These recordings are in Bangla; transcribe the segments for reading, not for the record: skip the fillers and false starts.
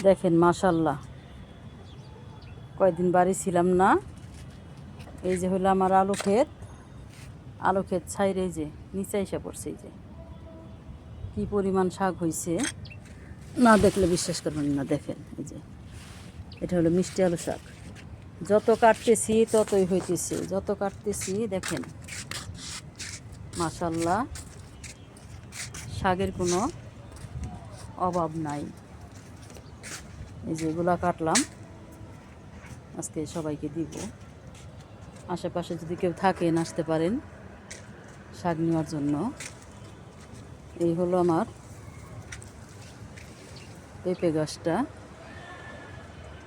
দেখেন মাশাল্লাহ, কয়দিন বাড়ি ছিলাম না। এই যে হলো আমার আলু ক্ষেত ছাইরে এই যে নিচে এসে পড়ছে। এই যে কি পরিমাণ শাক হয়েছে, না দেখলে বিশ্বাস করবেন না। দেখেন এই যে এটা হলো মিষ্টি আলু শাক। যত কাটতেছি ততই হইতেছে, যত কাটতেছি দেখেন মাশাল্লাহ, শাকের কোনো অভাব নাই। এই যে এগুলা কাটলাম, আজকে সবাইকে দিব। আশেপাশে যদি কেউ থাকেন আসতে পারেন শাক নেওয়ার জন্য। এই হলো আমার পেঁপে গাছটা,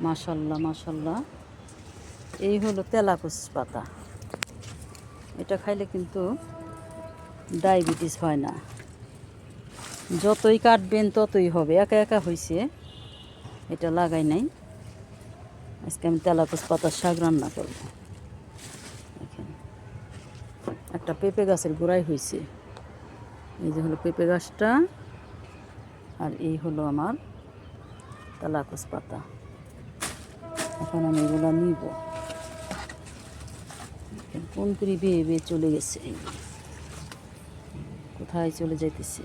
মাশাল্লাহ মাশাল্লাহ। এই হলো তেলাকুচ পাতা, এটা খাইলে কিন্তু ডায়াবেটিস হয় না। যতই কাটবেন ততই হবে, একা একা হয়েছে, এটা লাগাই নাই। আজকে আমি তেলাকুচ পাতার শাক রান্না করব। দেখেন একটা পেঁপে গাছের গোড়ায় হয়েছে। এই যে হলো পেঁপে গাছটা, আর এই হলো আমার তেলাকুচ পাতা। এখন আমি এগুলো নিব। কোন করে বেয়ে বেয়ে চলে গেছে, কোথায় চলে যাইতেছে।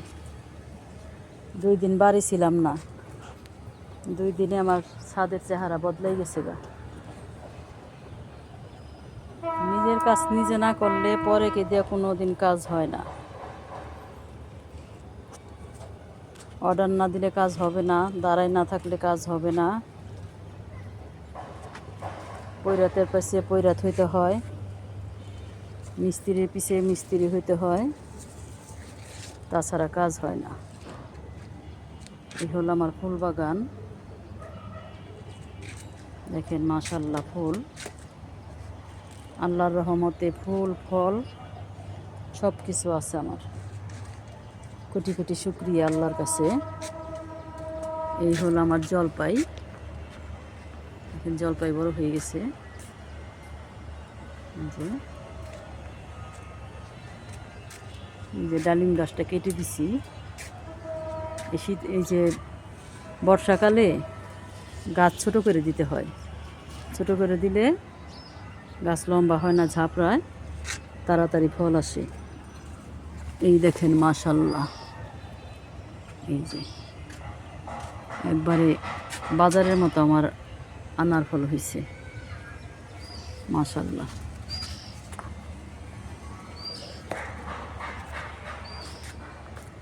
2 দিন বাড়ি ছিলাম না, 2 দিনে আমার ছাদের চেহারা বদলাই গেছে গা। নিজের কাজ নিজে না করলে পরে কে দিয়ে কোনো দিন কাজ হয় না। অর্ডার না দিলে কাজ হবে না, দাঁড়ায় না থাকলে কাজ হবে না। পৈরাতের পাশে পৈরাত হইতে হয়, মিস্ত্রির পিছিয়ে মিস্ত্রি হইতে হয়, তাছাড়া কাজ হয় না। এই হলো আমার ফুল বাগান। দেখেন মাশাল্লাহ, ফুল, আল্লাহর রহমতে ফুল ফল সব কিছু আছে আমার। কোটি কোটি শুকরিয়া আল্লাহর কাছে। এই হলো আমার জলপাই, এখন জলপাই বড় হয়ে গেছে। এই যে ডালিম গাছটা কেটে দিছি। এই যে বর্ষাকালে গাছ ছোট করে দিতে হয়, ছোট করে দিলে গাছ লম্বা হয় না, ঝাপড়ায়, তাড়াতাড়ি ফল আসে। এই দেখেন মাশাল্লাহ, এই যে একবারে বাজারের মতো আমার আনার ফল হয়েছে মাশাল্লাহ।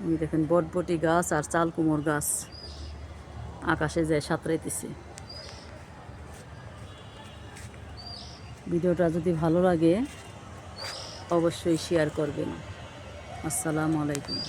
এই দেখেন বটবটি গাছ আর চাল কুমড় গাছ আকাশে যায় সাঁতরাইতেছে। ভিডিওটা যদি ভালো লাগে অবশ্যই শেয়ার করবেন। আসসালামু আলাইকুম।